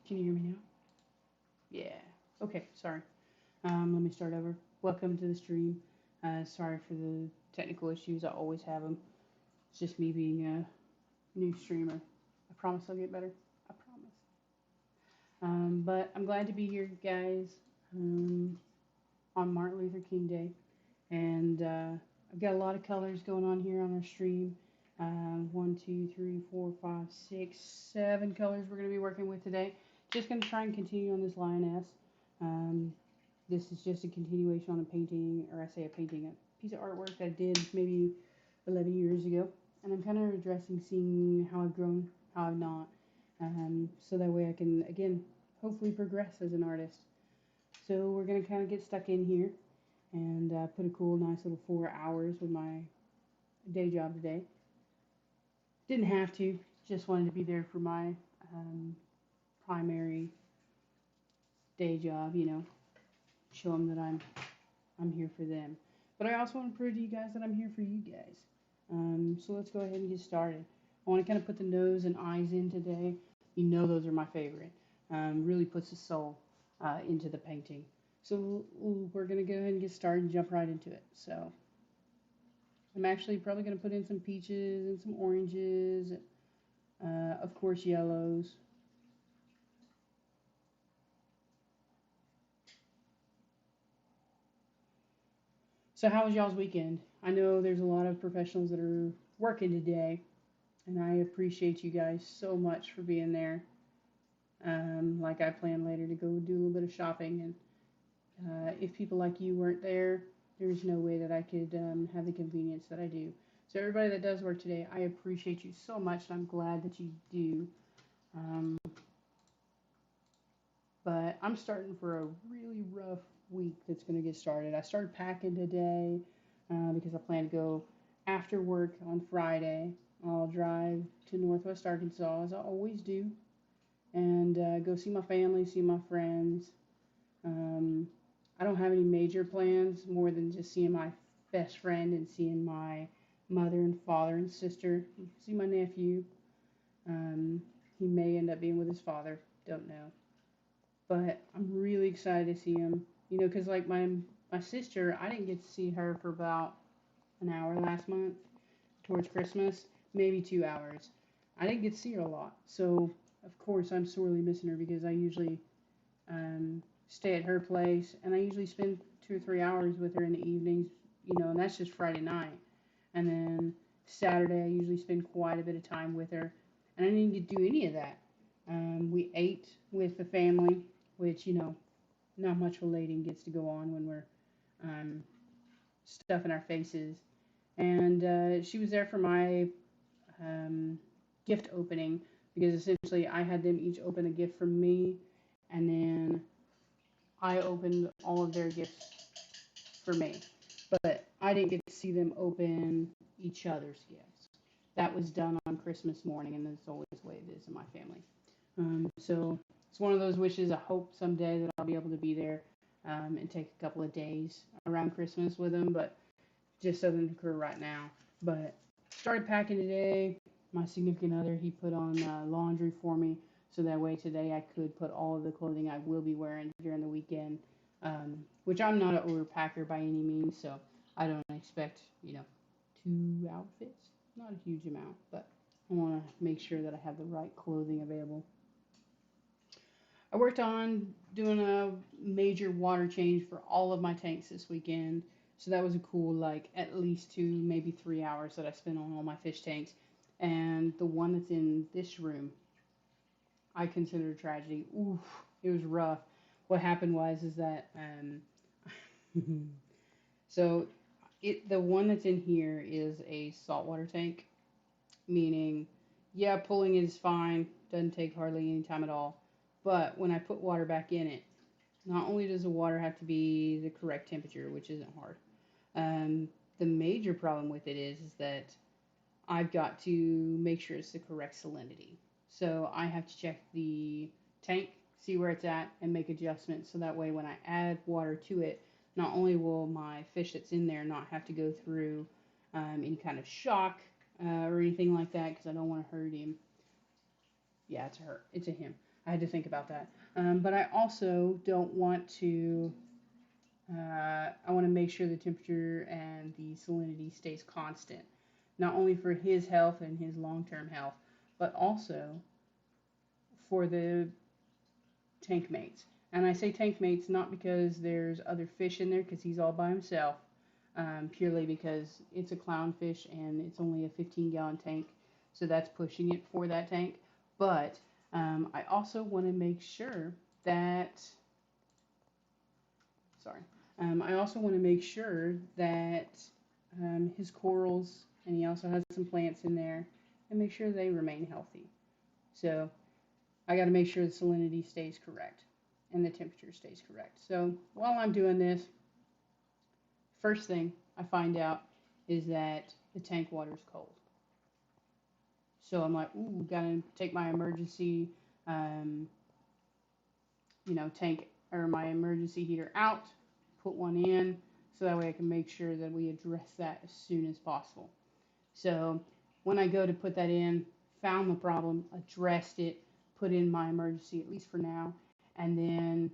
Can you hear me now? Yeah. Okay, sorry. Let me start over. Welcome to the stream. Sorry for the technical issues. I always have them. It's just me being a new streamer. I promise I'll get better. I promise. But I'm glad to be here, guys, um, on Martin Luther King Day. And I've got a lot of colors going on here on our stream. One, two, three, four, five, six, 7 colors we're going to be working with today. Just going to try and continue on this lioness. Um, this is just a continuation on a painting, or I say a painting, a piece of artwork that I did maybe 11 years ago. And I'm kind of addressing seeing how I've grown, how I've not. So that way I can, again, hopefully progress as an artist. So we're going to kind of get stuck in here and put a cool, nice little 4 hours with my day job today. Didn't have to, just wanted to be there for my primary day job, show them that I'm here for them. But I also want to prove to you guys that I'm here for you guys. So let's go ahead and get started. I want to kind of put the nose and eyes in today. You know those are my favorite. Really puts the soul into the painting. So we're going to go ahead and get started and jump right into it. So I'm actually probably going to put in some peaches and some oranges, of course yellows. So how was y'all's weekend? I know there's a lot of professionals that are working today, and I appreciate you guys so much for being there. Like I plan later to go do a little bit of shopping, and if people like you weren't there, there's no way that I could have the convenience that I do. So everybody that does work today, I appreciate you so much, and I'm glad that you do. Um, but I'm starting for a really rough week that's going to get started. I started packing today because I plan to go after work on Friday. I'll drive to Northwest Arkansas as I always do and go see my family, see my friends. Um, I don't have any major plans more than just seeing my best friend and seeing my mother and father and sister. See my nephew. Um, he may end up being with his father. Don't know. But I'm really excited to see him. Because like my sister, I didn't get to see her for about an hour last month towards Christmas, maybe 2 hours. I didn't get to see her a lot, so of course I'm sorely missing her because I usually stay at her place, and I usually spend 2 or 3 hours with her in the evenings, and that's just Friday night. And then Saturday, I usually spend quite a bit of time with her, and I didn't get to do any of that. We ate with the family, which, not much relating gets to go on when we're um, stuffing our faces. And she was there for my um, gift opening because essentially I had them each open a gift from me, and then I opened all of their gifts for me. But I didn't get to see them open each other's gifts. That was done on Christmas morning, and that's always the way it is in my family. So it's one of those wishes. I hope someday that I'll be able to be there and take a couple of days around Christmas with them, but just doesn't occur right now. But started packing today. My significant other, he put on laundry for me, so that way today I could put all of the clothing I will be wearing during the weekend. Which I'm not an overpacker by any means, so I don't expect 2 outfits, not a huge amount, but I want to make sure that I have the right clothing available. I worked on doing a major water change for all of my tanks this weekend. So that was a cool, like, at least 2, maybe 3 hours that I spent on all my fish tanks. And the one that's in this room, I consider a tragedy. Oof, it was rough. What happened was is that so the one that's in here is a saltwater tank, meaning yeah, pulling it is fine, doesn't take hardly any time at all. But when I put water back in it, not only does the water have to be the correct temperature, which isn't hard, the major problem with it is that I've got to make sure it's the correct salinity. So I have to check the tank, see where it's at, and make adjustments so that way when I add water to it, not only will my fish that's in there not have to go through any kind of shock or anything like that because I don't want to hurt him. Yeah, it's a her. It's a him. I had to think about that. But I also don't want to. I want to make sure the temperature and the salinity stays constant, not only for his health and his long-term health, but also for the tank mates. And I say tank mates not because there's other fish in there, because he's all by himself, purely because it's a clownfish and it's only a 15-gallon tank, so that's pushing it for that tank. But I also want to make sure that, sorry, I also want to make sure that his corals, and he also has some plants in there, and make sure they remain healthy. So I got to make sure the salinity stays correct and the temperature stays correct. So while I'm doing this, first thing I find out is that the tank water is cold. So I'm like, ooh, gotta take my emergency, um, tank or my emergency heater out, put one in, so that way I can make sure that we address that as soon as possible. So when I go to put that in, found the problem, addressed it, put in my emergency, at least for now, and then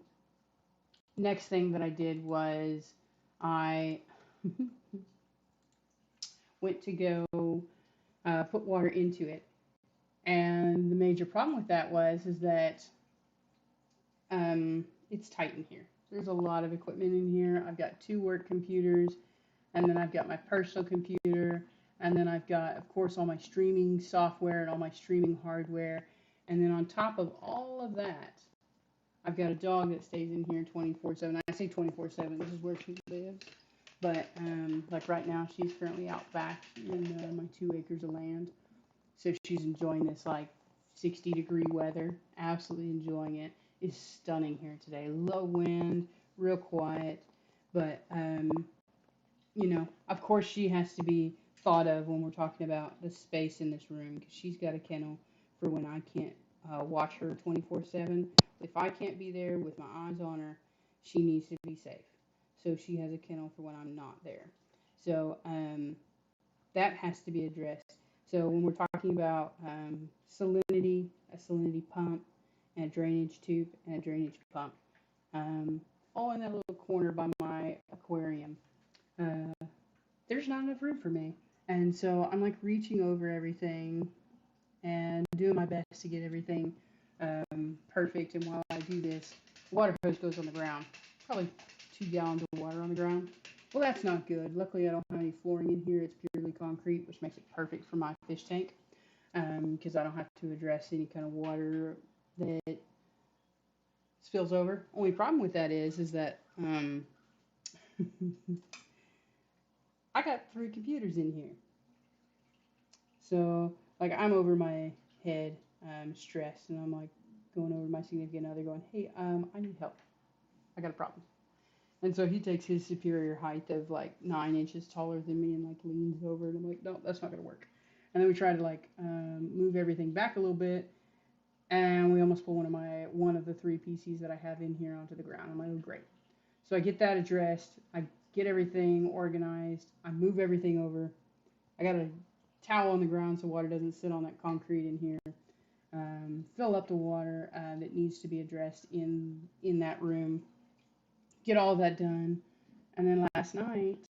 next thing that I did was I went to go put water into it. And the major problem with that is that it's tight in here. There's a lot of equipment in here. I've got two work computers, and then I've got my personal computer, and then I've got, of course, all my streaming software and all my streaming hardware. And then on top of all of that, I've got a dog that stays in here 24/7. I say 24/7. This is where she lives. But like right now, she's currently out back in my 2 acres of land. So she's enjoying this like 60-degree weather. Absolutely enjoying it. It's stunning here today. Low wind, real quiet. But of course, she has to be thought of when we're talking about the space in this room, because she's got a kennel for when I can't watch her 24/7. If I can't be there with my eyes on her, she needs to be safe. So she has a kennel for when I'm not there. So that has to be addressed. So when we're talking about salinity, a salinity pump, and a drainage tube, and a drainage pump, all in that little corner by my aquarium, uh, there's not enough room for me. And so I'm like reaching over everything and doing my best to get everything perfect. And while I do this, the water hose goes on the ground. Probably 2 gallons of water on the ground. Well, that's not good. Luckily, I don't have any flooring in here. It's purely concrete, which makes it perfect for my fish tank, because I don't have to address any kind of water that spills over. Only problem with that is that I got 3 computers in here. So, like, I'm over my head, stressed, and I'm like going over to my significant other, going, "Hey, I need help. I got a problem." And so he takes his superior height of like 9 inches taller than me and like leans over, and I'm like, "No, that's not gonna work." And then we try to like move everything back a little bit, and we almost pull one of the 3 PCs that I have in here onto the ground. I'm like, "Oh, great." So I get that addressed. I get everything organized. I move everything over. I got a towel on the ground so water doesn't sit on that concrete in here. Fill up the water that needs to be addressed in that room. Get all that done, and then last night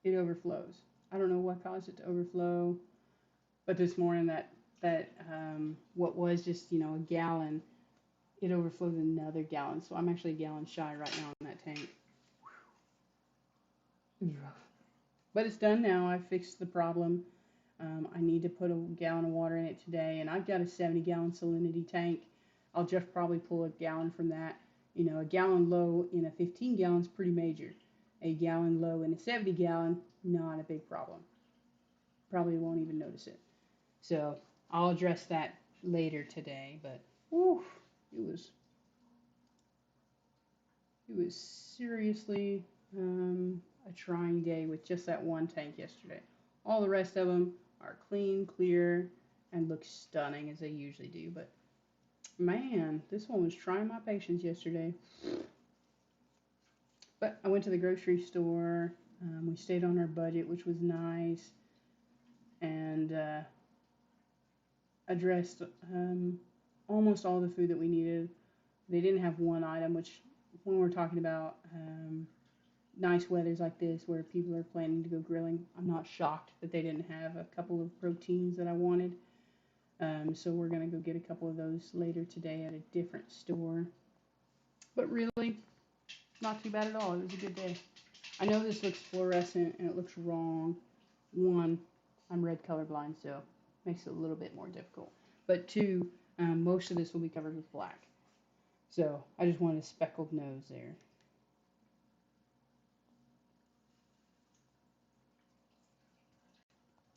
it overflows. I don't know what caused it to overflow, but this morning that what was just a gallon, it overflowed another gallon. So I'm actually a gallon shy right now in that tank. It was rough, but it's done now. I fixed the problem. I need to put a gallon of water in it today, and I've got a 70-gallon salinity tank. I'll just probably pull a gallon from that. A gallon low in a 15-gallon is pretty major. A gallon low in a 70-gallon, not a big problem. Probably won't even notice it. So I'll address that later today. But whew, it was seriously a trying day with just that one tank yesterday. All the rest of them are clean, clear, and look stunning as they usually do. But man, this one was trying my patience yesterday. But I went to the grocery store. We stayed on our budget, which was nice, and addressed almost all the food that we needed. They didn't have one item, which when we're talking about nice weathers like this where people are planning to go grilling, I'm not shocked that they didn't have a couple of proteins that I wanted. So we're going to go get a couple of those later today at a different store. But really, not too bad at all. It was a good day. I know this looks fluorescent and it looks wrong. One, I'm red colorblind, so it makes it a little bit more difficult. But two, most of this will be covered with black. So I just wanted a speckled nose there.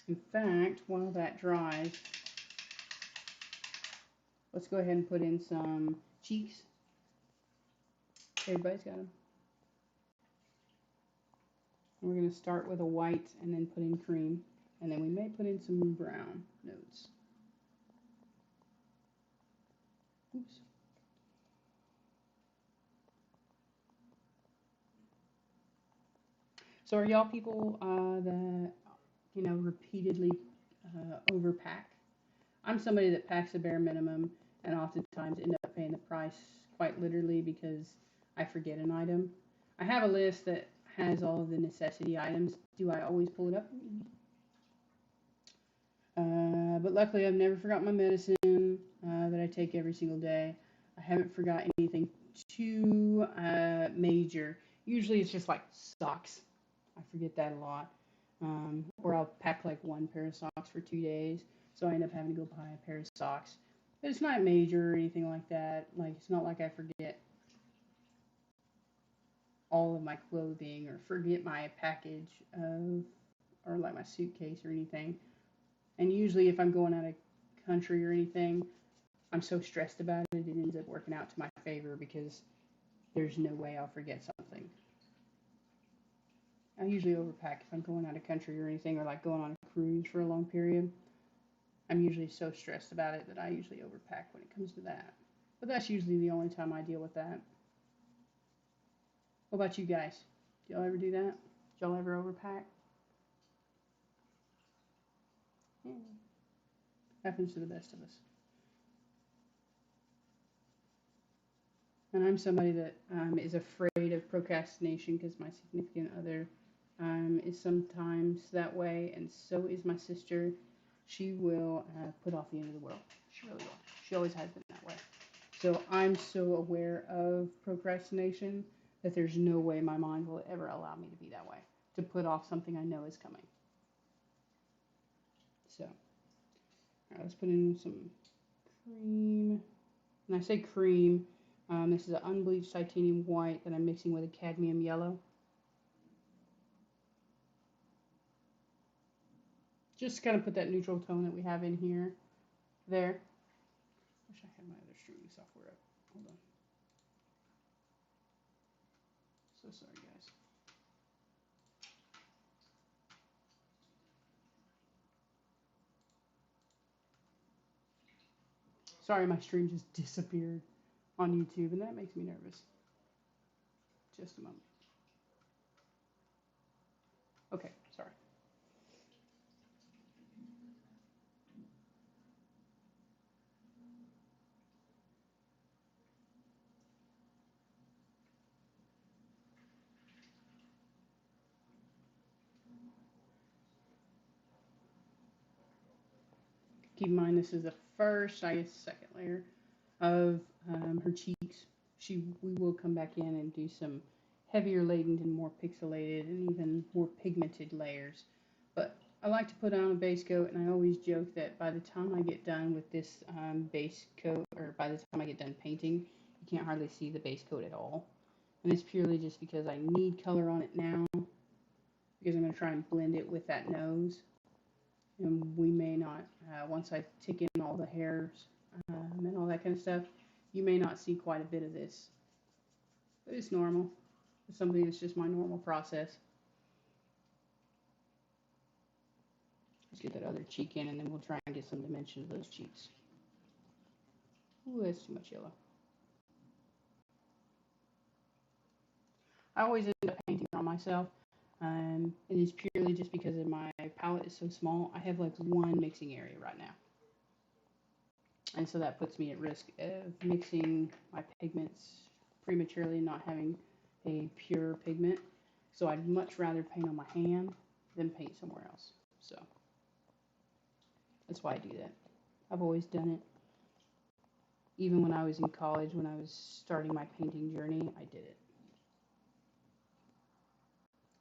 In fact, while that dries, let's go ahead and put in some cheeks. Everybody's got them. We're going to start with a white and then put in cream. And then we may put in some brown notes. Oops. So are y'all people that, repeatedly overpack? I'm somebody that packs a bare minimum and oftentimes end up paying the price quite literally because I forget an item. I have a list that has all of the necessity items. Do I always pull it up? But luckily I've never forgotten my medicine that I take every single day. I haven't forgotten anything too major. Usually it's just like socks. I forget that a lot. Or I'll pack like one pair of socks for 2 days. So I end up having to go buy a pair of socks. But it's not major or anything like that. Like, it's not like I forget all of my clothing or forget my package of, or like my suitcase or anything. And usually if I'm going out of country or anything, I'm so stressed about it, it ends up working out to my favor because there's no way I'll forget something. I usually overpack if I'm going out of country or anything, or like going on a cruise for a long period. I'm usually so stressed about it that I usually overpack when it comes to that. But that's usually the only time I deal with that. What about you guys? Do y'all ever do that? Do y'all ever overpack? Yeah. Happens to the best of us. And I'm somebody that is afraid of procrastination because my significant other is sometimes that way, and so is my sister. She will put off the end of the world. She really will. She always has been that way. So I'm so aware of procrastination that there's no way my mind will ever allow me to be that way, to put off something I know is coming. So, all right, let's put in some cream. And I say cream, this is an unbleached titanium white that I'm mixing with a cadmium yellow. Just kind of put that neutral tone that we have in here, there. Wish I had my other streaming software up. Hold on. So sorry, guys. Sorry, my stream just disappeared on YouTube, and that makes me nervous. Just a moment. Okay, sorry. Keep in mind, this is the first, I guess, second layer of her cheeks. We will come back in and do some heavier laden and more pixelated and even more pigmented layers. But I like to put on a base coat, and I always joke that by the time I get done with this base coat, or by the time I get done painting, you can't hardly see the base coat at all. And it's purely just because I need color on it now, because I'm going to try and blend it with that nose. And we may not, once I tick in all the hairs and all that kind of stuff, you may not see quite a bit of this. But it's normal. It's something that's just my normal process. Let's get that other cheek in, and then we'll try and get some dimension of those cheeks. Ooh, that's too much yellow. I always end up painting on myself, and it's purely just because my palette is so small. I have like one mixing area right now. And so that puts me at risk of mixing my pigments prematurely and not having a pure pigment. So I'd much rather paint on my hand than paint somewhere else. So that's why I do that. I've always done it. Even when I was in college, when I was starting my painting journey, I did it.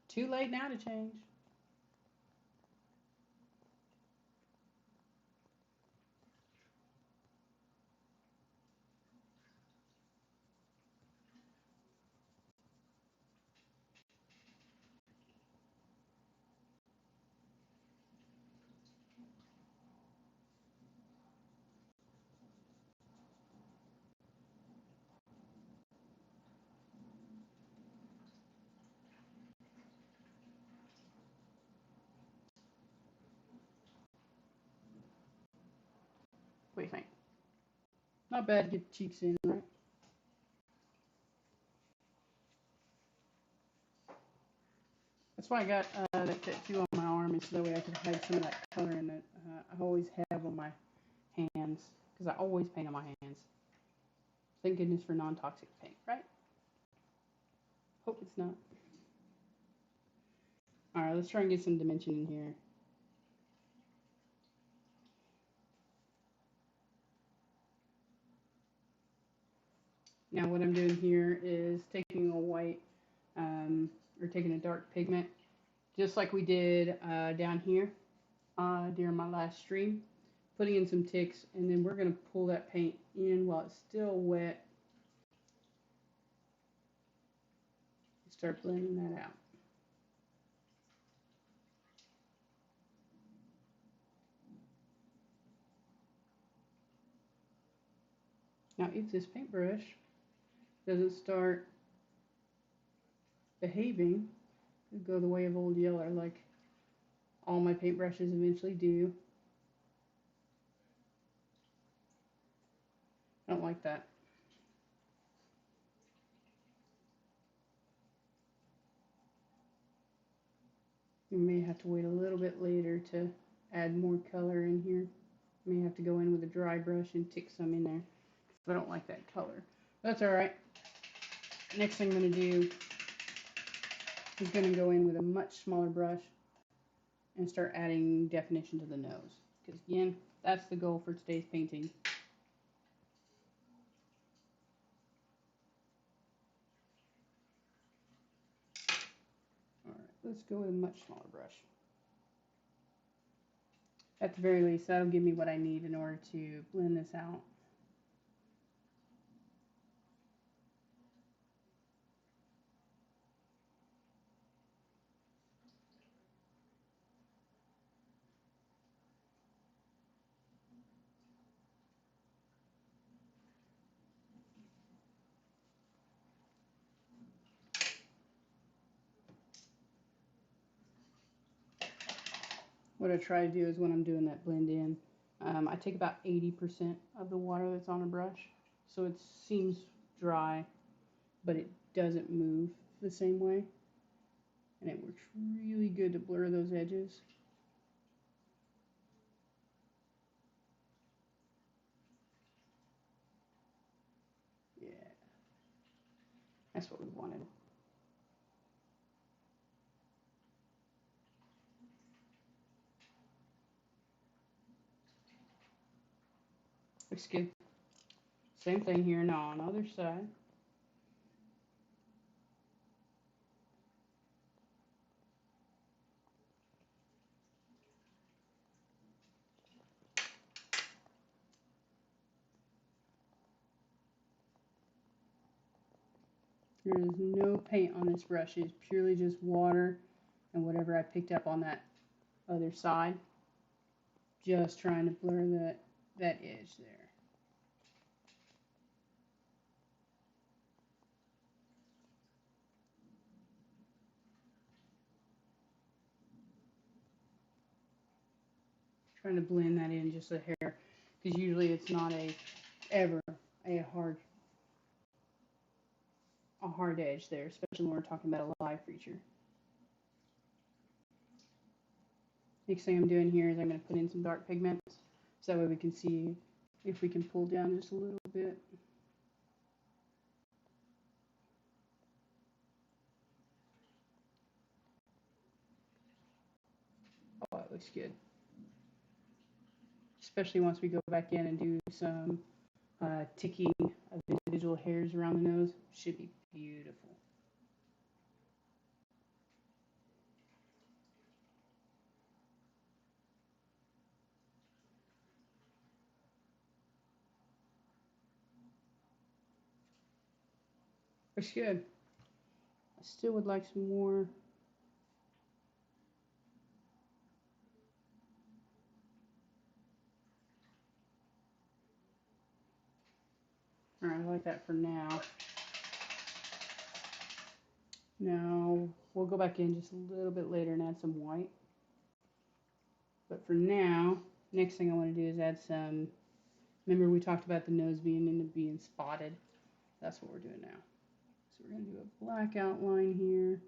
Too late now to change. What do you think? Not bad to get the cheeks in, right? That's why I got that tattoo on my arm, is so that way I could hide some of that color in that I always have on my hands, because I always paint on my hands. Thank goodness for non-toxic paint, right? Hope it's not. All right, let's try and get some dimension in here. Now what I'm doing here is taking a white, or taking a dark pigment, just like we did down here during my last stream, putting in some ticks, and then we're going to pull that paint in while it's still wet and start blending that out. Now if this paintbrush doesn't start behaving, it'll go the way of old Yeller, like all my paintbrushes eventually do. I don't like that. You may have to wait a little bit later to add more color in here. You may have to go in with a dry brush and tick some in there, because I don't like that color. That's alright. Next thing I'm going to do is going to go in with a much smaller brush and start adding definition to the nose. Because again, that's the goal for today's painting. Alright, let's go with a much smaller brush. At the very least, that'll give me what I need in order to blend this out. What I try to do is when I'm doing that blend in, I take about 80% of the water that's on a brush, so it seems dry, but it doesn't move the same way, and it works really good to blur those edges. Yeah, that's what we wanted. Looks good. Same thing here now on the other side. There is no paint on this brush. It's purely just water and whatever I picked up on that other side. Just trying to blur that edge there. Trying to blend that in just a hair, because usually it's not ever a hard edge there, especially when we're talking about a live feature. Next thing I'm doing here is I'm going to put in some dark pigments, so that way we can see If we can pull down just a little bit. Oh, it looks good. Especially once we go back in and do some ticking of individual hairs around the nose. Should be beautiful. Looks good. I still would like some more. All right, I like that for now. Now we'll go back in just a little bit later and add some white. But for now, next thing I want to do is add some. Remember we talked about the nose being spotted. That's what we're doing now. So we're going to do a black outline here.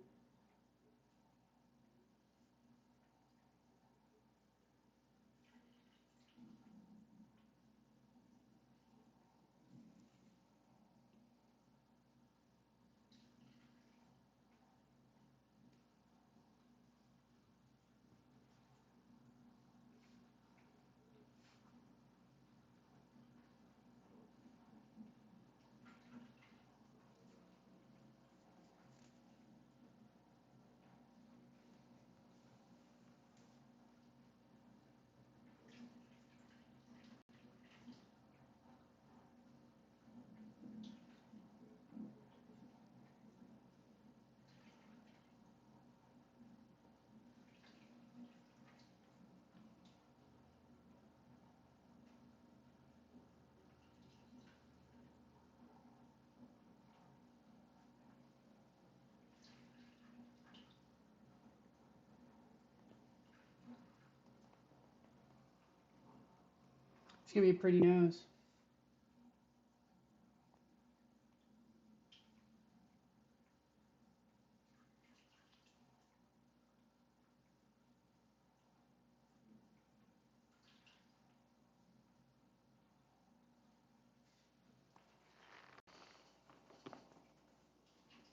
It's going to be a pretty nose.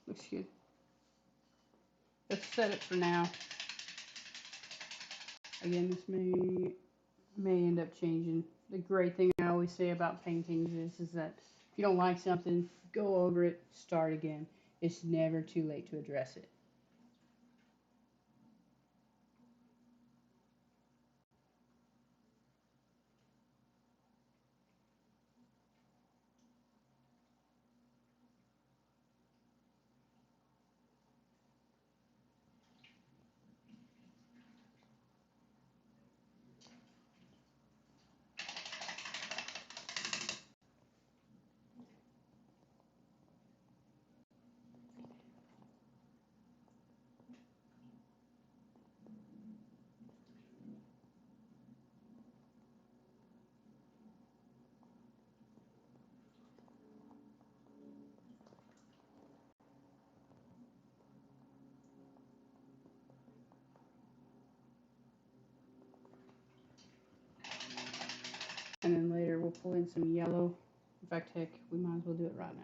Looks good. Let's set it for now. Again, this may end up changing. The great thing I always say about paintings is that if you don't like something, go over it, start again. It's never too late to address it. And then later we'll pull in some yellow. In fact, heck, we might as well do it right now.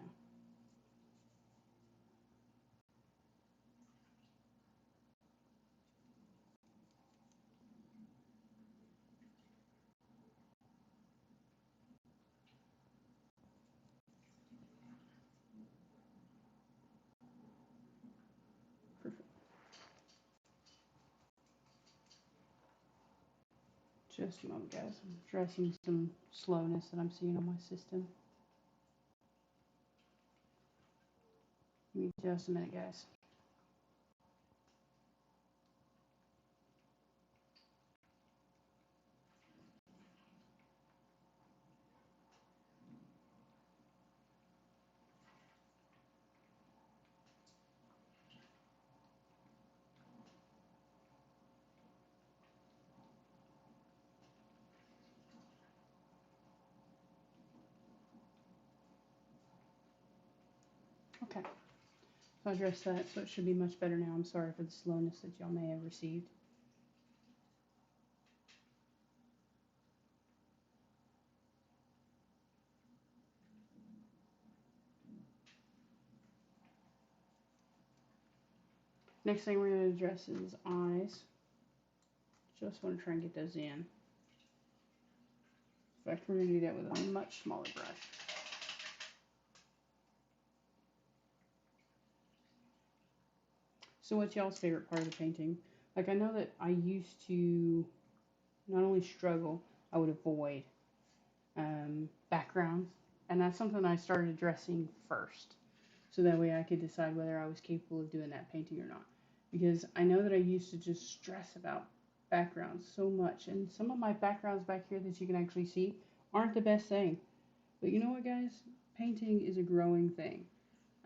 Perfect. Just a moment, guys. I'm addressing some slowness that I'm seeing on my system. Give me just a minute, guys. Okay. So I addressed that, so it should be much better now. I'm sorry for the slowness that y'all may have received. Next thing we're going to address is eyes. Just want to try and get those in. In fact, we're going to do that with a much smaller brush. So what's y'all's favorite part of the painting? Like, I know that I used to not only struggle, I would avoid backgrounds. And that's something I started addressing first. So that way I could decide whether I was capable of doing that painting or not. Because I know that I used to just stress about backgrounds so much. And some of my backgrounds back here that you can actually see aren't the best thing. But you know what, guys? Painting is a growing thing.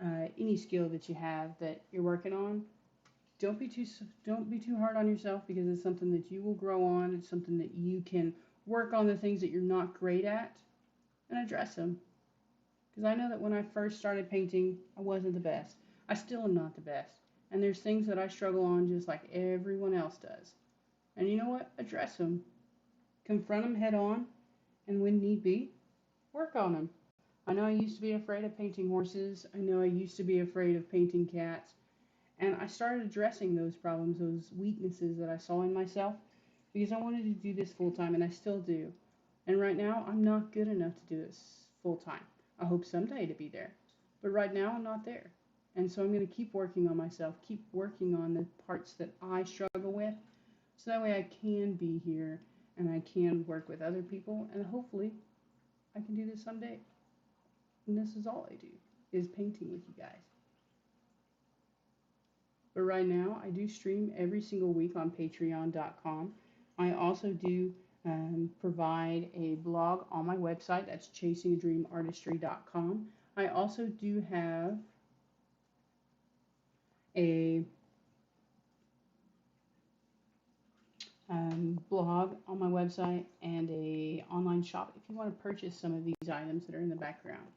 Any skill that you have that you're working on, don't be too hard on yourself, because it's something that you will grow on. It's something that you can work on the things that you're not great at and address them. Because I know that when I first started painting, I wasn't the best. I still am not the best. And there's things that I struggle on just like everyone else does. And you know what? Address them. Confront them head on. And when need be, work on them. I know I used to be afraid of painting horses. I know I used to be afraid of painting cats. And I started addressing those problems, those weaknesses that I saw in myself, because I wanted to do this full time, and I still do. And right now, I'm not good enough to do this full time. I hope someday to be there. But right now, I'm not there. And so I'm going to keep working on myself, keep working on the parts that I struggle with, so that way I can be here and I can work with other people, and hopefully I can do this someday. And this is all I do, is painting with you guys. But right now, I do stream every single week on Patreon.com. I also do provide a blog on my website. That's chasingadreamartistry.com. I also do have a blog on my website and a online shop if you want to purchase some of these items that are in the background.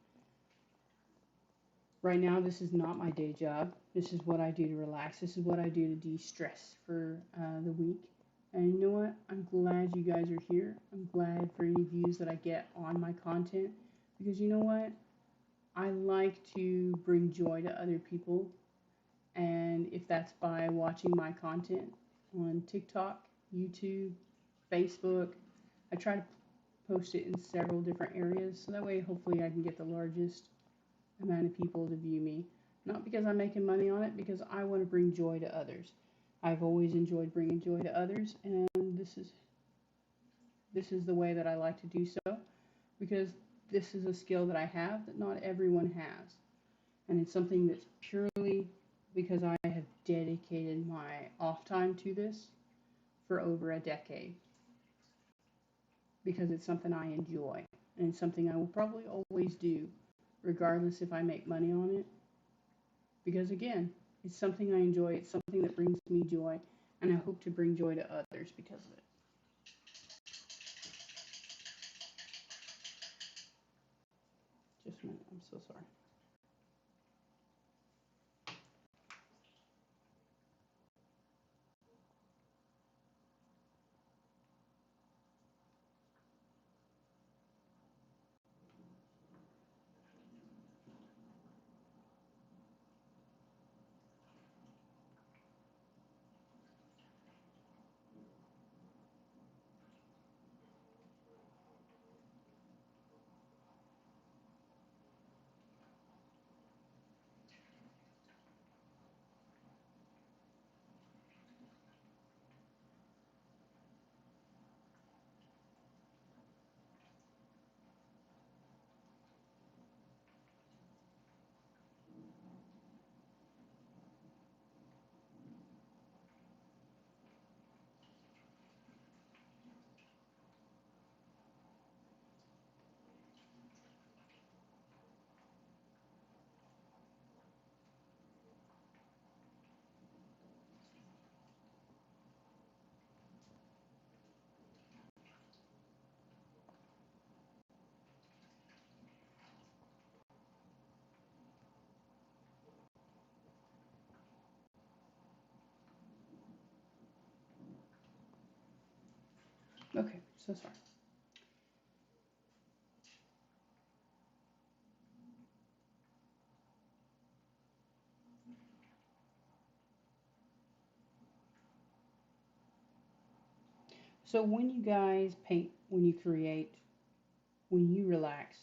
Right now, this is not my day job. This is what I do to relax. This is what I do to de-stress for the week. And you know what? I'm glad you guys are here. I'm glad for any views that I get on my content. Because you know what? I like to bring joy to other people. And if that's by watching my content on TikTok, YouTube, Facebook, I try to post it in several different areas. So that way, hopefully, I can get the largest amount of people to view me. Not because I'm making money on it, because I want to bring joy to others. I've always enjoyed bringing joy to others, and this is the way that I like to do so, because this is a skill that I have that not everyone has. And it's something that's purely because I have dedicated my off time to this for over a decade. Because it's something I enjoy, and it's something I will probably always do, regardless if I make money on it. Because again, it's something I enjoy, it's something that brings me joy, and I hope to bring joy to others because of it. Just a minute, I'm so sorry. Okay, so sorry. So when you guys paint, when you create, when you relax,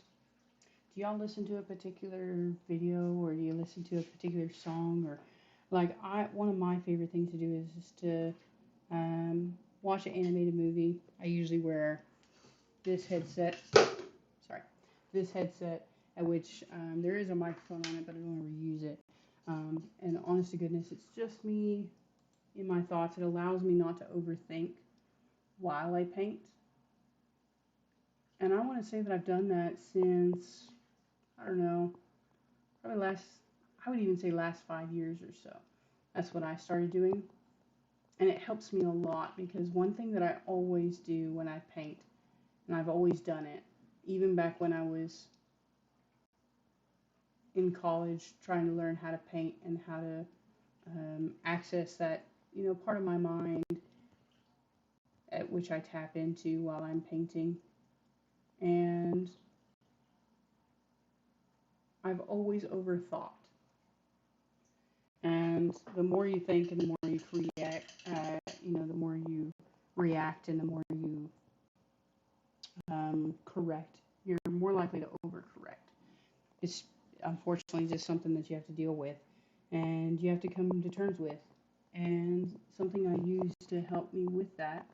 do y'all listen to a particular video or do you listen to a particular song or like one of my favorite things to do is just to watch an animated movie. I usually wear this headset. Sorry, this headset at which there is a microphone on it, but I don't ever use it. And honest to goodness, it's just me in my thoughts. It allows me not to overthink while I paint. And I want to say that I've done that since, I don't know, probably I would even say last 5 years or so. That's what I started doing. And it helps me a lot because one thing that I always do when I paint, and I've always done it, even back when I was in college trying to learn how to paint and how to access that, part of my mind at which I tap into while I'm painting. And I've always overthought. And the more you think and the more you create, the more you react and the more you correct, you're more likely to overcorrect. It's unfortunately just something that you have to deal with and you have to come to terms with. And something I use to help me with that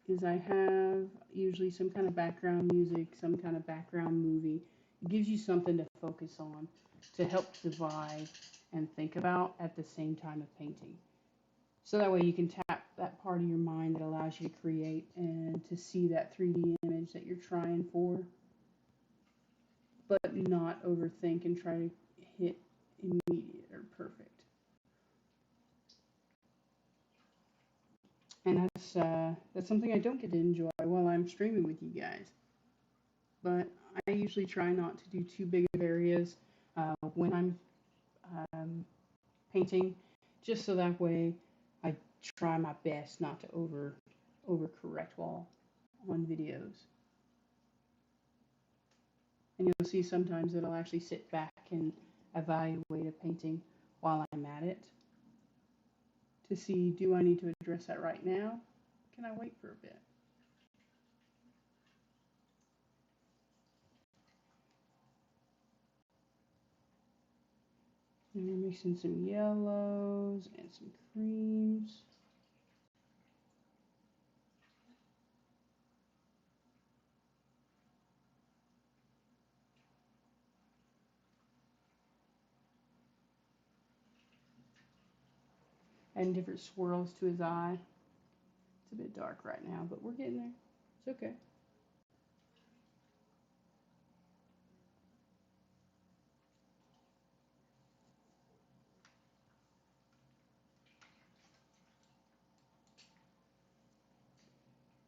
is I have usually some kind of background music, some kind of background movie. It gives you something to focus on, to help divide and think about at the same time of painting. So that way you can tap that part of your mind that allows you to create and to see that 3D image that you're trying for, but not overthink and try to hit immediate or perfect. And that's something I don't get to enjoy while I'm streaming with you guys. But I usually try not to do too big of areas when I'm painting, just so that way I try my best not to overcorrect while on videos. And you'll see sometimes that I'll actually sit back and evaluate a painting while I'm at it to see, do I need to address that right now? Can I wait for a bit? And we're mixing some yellows and some creams. And different swirls to his eye. It's a bit dark right now, but we're getting there. It's okay.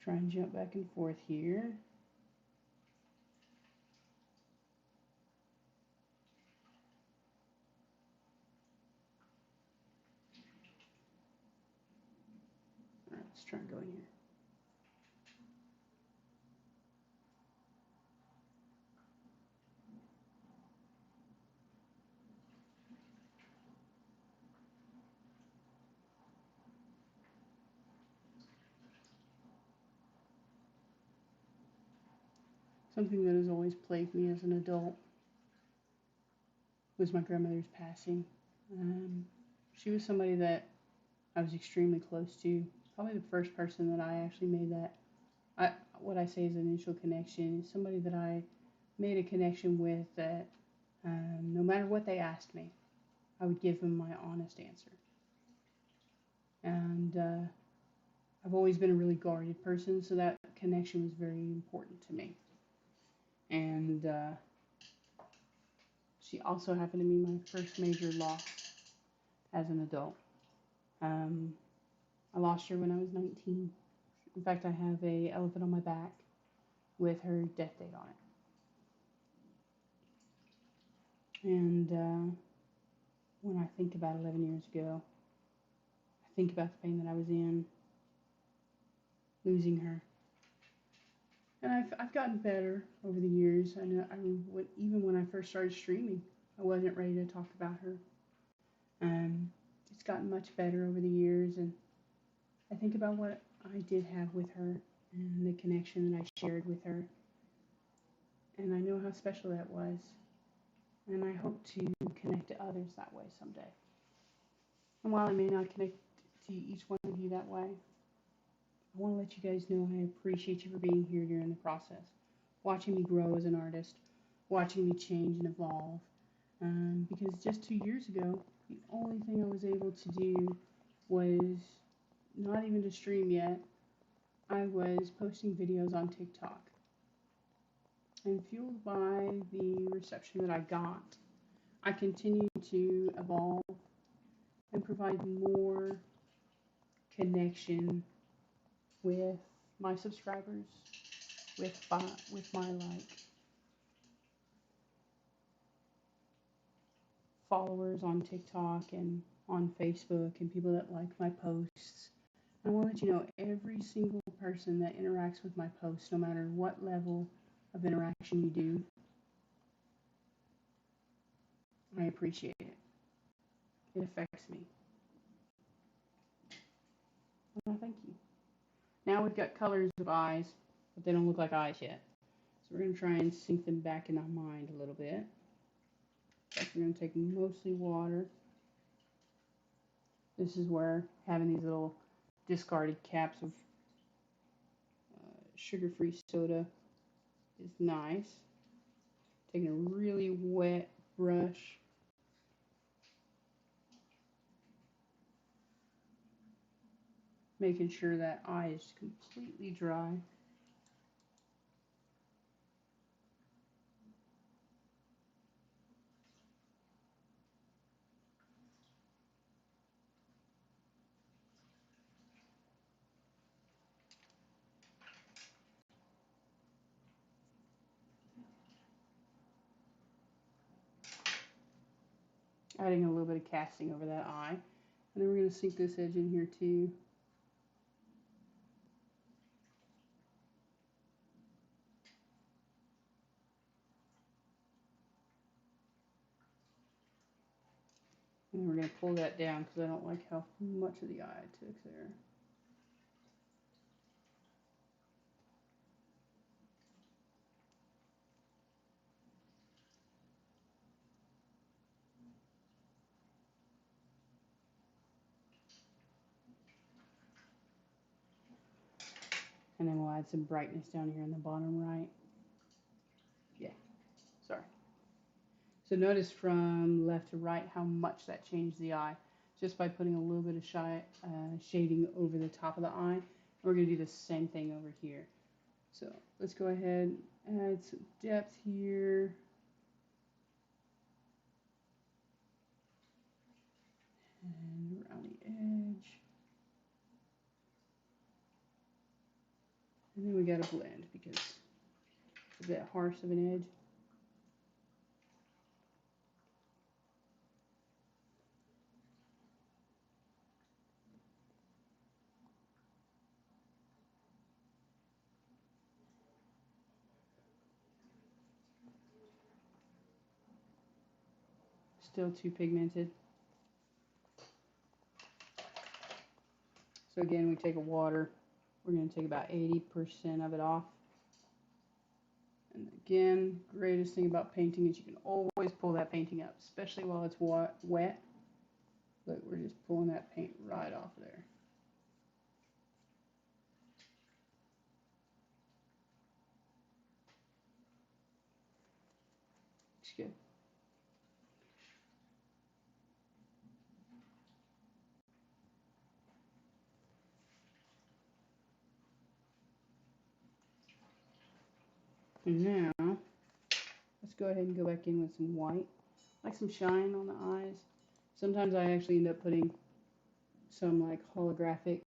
Try and jump back and forth here. All right, let's try and go in here. Something that has always plagued me as an adult was my grandmother's passing. She was somebody that I was extremely close to. Probably the first person that I actually made what I say is an initial connection, is somebody that I made a connection with that no matter what they asked me, I would give them my honest answer. And I've always been a really guarded person, so that connection was very important to me. And she also happened to be my first major loss as an adult. I lost her when I was 19. In fact, I have a elephant on my back with her death date on it. And when I think about 11 years ago, I think about the pain that I was in, losing her. And I've gotten better over the years. I know even when I first started streaming, I wasn't ready to talk about her. It's gotten much better over the years, and I think about what I did have with her and the connection that I shared with her. And I know how special that was. And I hope to connect to others that way someday. And while I may not connect to each one of you that way, I want to let you guys know I appreciate you for being here during the process, watching me grow as an artist, watching me change and evolve. Because just 2 years ago, the only thing I was able to do was not even to stream yet. I was posting videos on TikTok. And fueled by the reception that I got, I continue to evolve and provide more connection with my subscribers, with my followers on TikTok and on Facebook and people that like my posts. I want to let you know every single person that interacts with my posts, no matter what level of interaction you do, I appreciate it. It affects me. Well, thank you. Now we've got colors of eyes, but they don't look like eyes yet. So we're going to try and sink them back in our mind a little bit. We're going to take mostly water. This is where having these little discarded caps of sugar-free soda is nice. Taking a really wet brush. Making sure that eye is completely dry. Adding a little bit of casting over that eye. And then we're going to sink this edge in here too. And then we're going to pull that down because I don't like how much of the eye I took there. And then we'll add some brightness down here in the bottom right. Yeah, sorry. So notice from left to right how much that changed the eye just by putting a little bit of shading over the top of the eye. We're going to do the same thing over here. So let's go ahead and add some depth here. And around the edge. And then we got to blend because it's a bit harsh of an edge. Still too pigmented. So again, we take a water. We're going to take about 80% of it off. And again, greatest thing about painting is you can always pull that painting up, especially while it's wet. Look, we're just pulling that paint right off there. Looks good. And now, let's go ahead and go back in with some white, like some shine on the eyes. Sometimes I actually end up putting some like holographic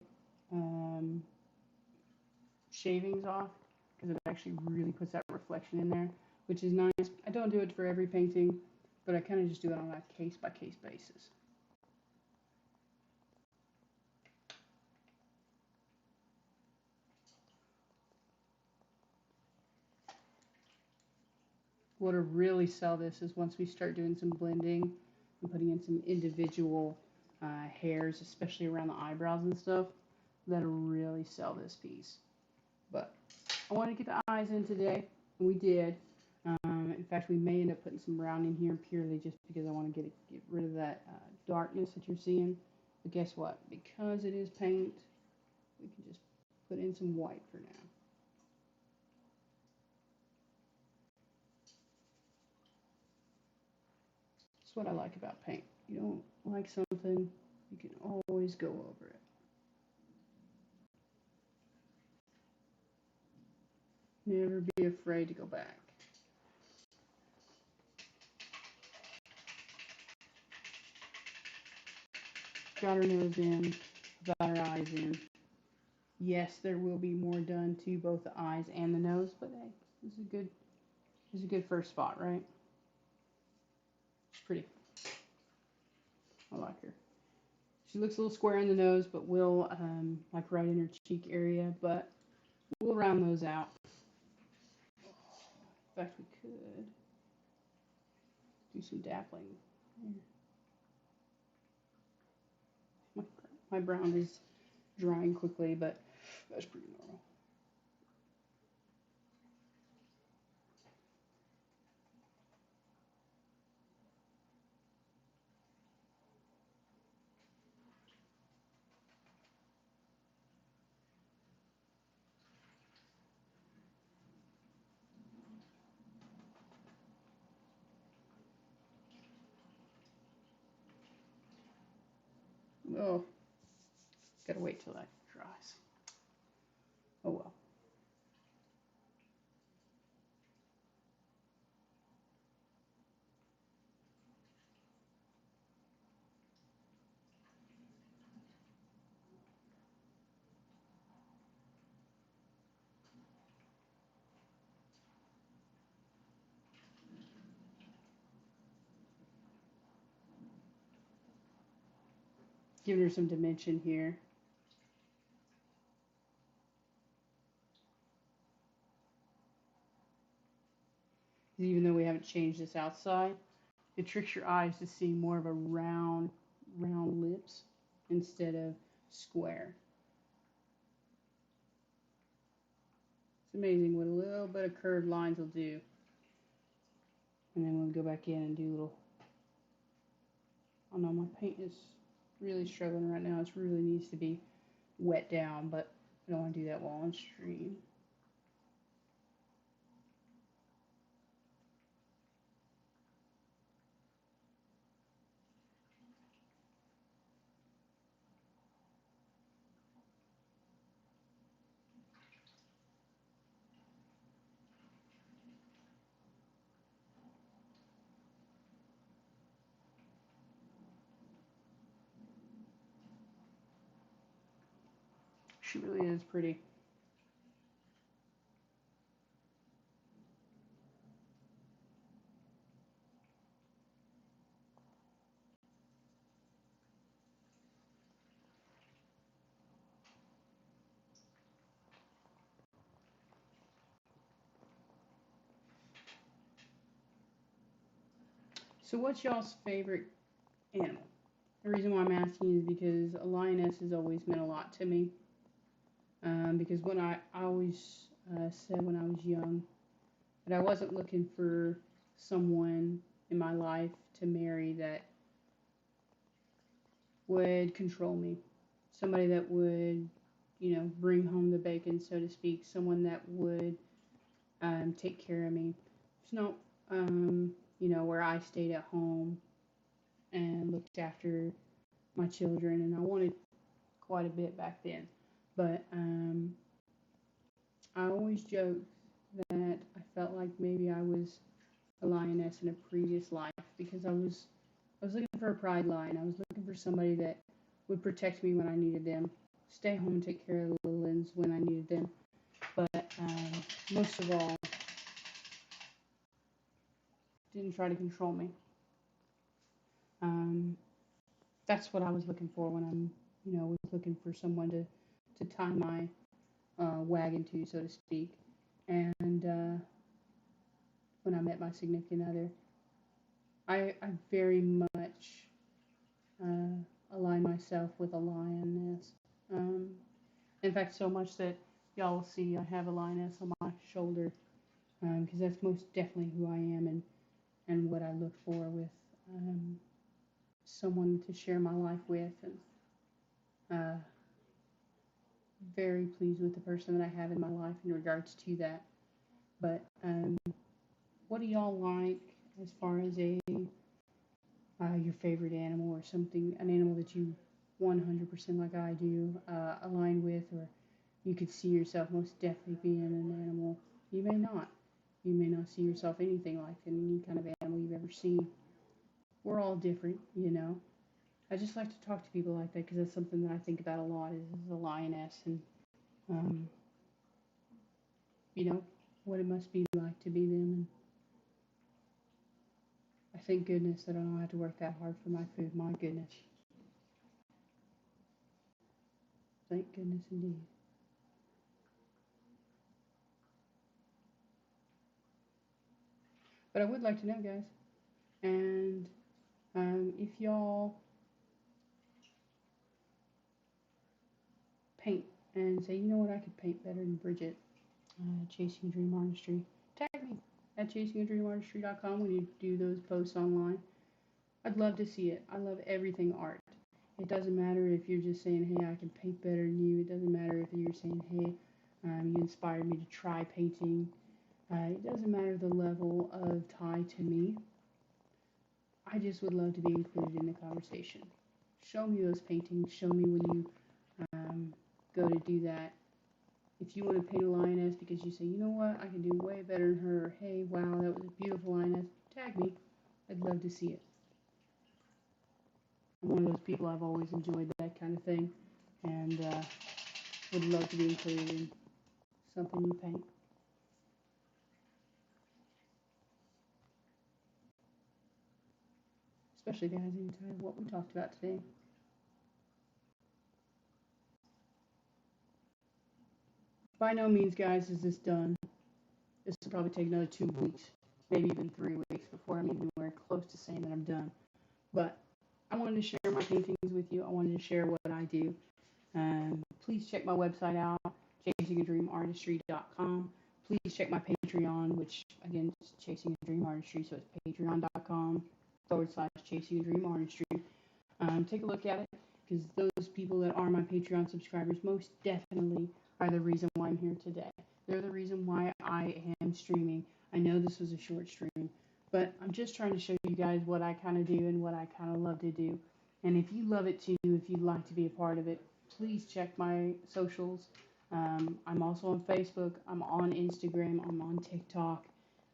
shavings off because it actually really puts that reflection in there, which is nice. I don't do it for every painting, but I kind of just do it on a case-by-case basis. What'll really sell this is once we start doing some blending and putting in some individual hairs, especially around the eyebrows and stuff. That'll really sell this piece. But I wanted to get the eyes in today, and we did. In fact, we may end up putting some brown in here purely just because I want to get rid of that darkness that you're seeing. But guess what? Because it is paint, we can just put in some white for now. That's what I like about paint. You don't like something, you can always go over it. Never be afraid to go back. Got her nose in, got her eyes in. Yes, there will be more done to both the eyes and the nose, but hey, this is a good first spot, right? She's pretty. I like her. She looks a little square in the nose, but will like right in her cheek area, but we'll round those out. In fact, we could do some dappling. My brown is drying quickly, but that's pretty normal. Oh, gotta wait till that dries. Oh well. Giving her some dimension here. Even though we haven't changed this outside, it tricks your eyes to see more of a round lips instead of square. It's amazing what a little bit of curved lines will do. And then we'll go back in and do little. Oh no, my paint is really struggling right now. It really needs to be wet down, but I don't want to do that while on stream. She really is pretty. So what's y'all's favorite animal? The reason why I'm asking is because a lioness has always meant a lot to me. Because when I always said when I was young that I wasn't looking for someone in my life to marry that would control me. Somebody that would, bring home the bacon, so to speak. Someone that would take care of me. It's not, where I stayed at home and looked after my children, and I wanted quite a bit back then. But I always joked that I felt like maybe I was a lioness in a previous life because I was looking for a pride lion. I was looking for somebody that would protect me when I needed them, stay home and take care of the little ones when I needed them. But most of all, didn't try to control me. Um, that's what I was looking for when was looking for someone to tie my wagon to, so to speak. And when I met my significant other, I very much align myself with a lioness. In fact, so much that y'all will see I have a lioness on my shoulder because that's most definitely who I am and what I look for with um, someone to share my life with. And uh, very pleased with the person that I have in my life in regards to that. But what do y'all like as far as your favorite animal or something, an animal that you 100% like I do align with, or you could see yourself most definitely being an animal? You may not. You may not see yourself anything like any kind of animal you've ever seen. We're all different. I just like to talk to people like that because that's something that I think about a lot is a lioness and um, you know what it must be like to be them. And I thank goodness that I don't have to work that hard for my food. My goodness, thank goodness indeed. But I would like to know, guys, and if y'all paint and say, you know what, I could paint better than Bridget, Chasing a Dream Artistry, tag me at chasingadreamartistry.com when you do those posts online. I'd love to see it. I love everything art. It doesn't matter if you're just saying, hey, I can paint better than you. It doesn't matter if you're saying, hey, you inspired me to try painting. It doesn't matter the level of tie to me. I just would love to be included in the conversation. Show me those paintings. Show me when you go to do that. If you want to paint a lioness because you say, you know what, I can do way better than her. Or, hey, wow, that was a beautiful lioness. Tag me. I'd love to see it. I'm one of those people. I've always enjoyed that kind of thing, and would love to be included in something you paint. Especially guys, anytime what we talked about today. By no means, guys, is this done. This will probably take another 2 weeks, maybe even 3 weeks before I'm anywhere close to saying that I'm done. But I wanted to share my paintings with you. I wanted to share what I do. Please check my website out, chasingadreamartistry.com. Please check my Patreon, which again is Chasing a Dream Artistry, so it's patreon.com/Chasing a Dream Artistry. Take a look at it because those people that are my Patreon subscribers most definitely are the reason why I'm here today. They're the reason why I am streaming. I know this was a short stream, but I'm just trying to show you guys what I kind of do and what I kind of love to do. And if you love it too, if you'd like to be a part of it, please check my socials. I'm also on Facebook. I'm on Instagram. I'm on TikTok.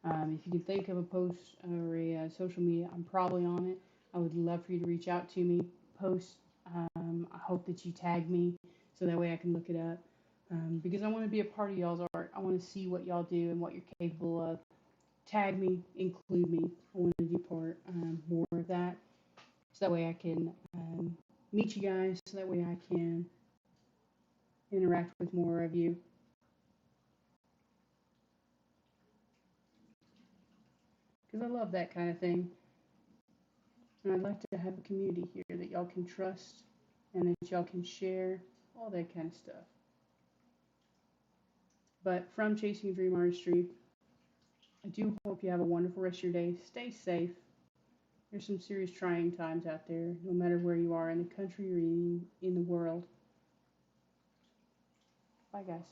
If you can think of a post or a social media, I'm probably on it. I would love for you to reach out to me, post. I hope that you tag me so that way I can look it up. Because I want to be a part of y'all's art. I want to see what y'all do and what you're capable of. Tag me, include me. I want to do more of that so that way I can meet you guys, so that way I can interact with more of you. Because I love that kind of thing. And I'd like to have a community here that y'all can trust and that y'all can share, all that kind of stuff. But from Chasing Dream Artistry, I do hope you have a wonderful rest of your day. Stay safe. There's some serious trying times out there, no matter where you are in the country or in the world. Bye, guys.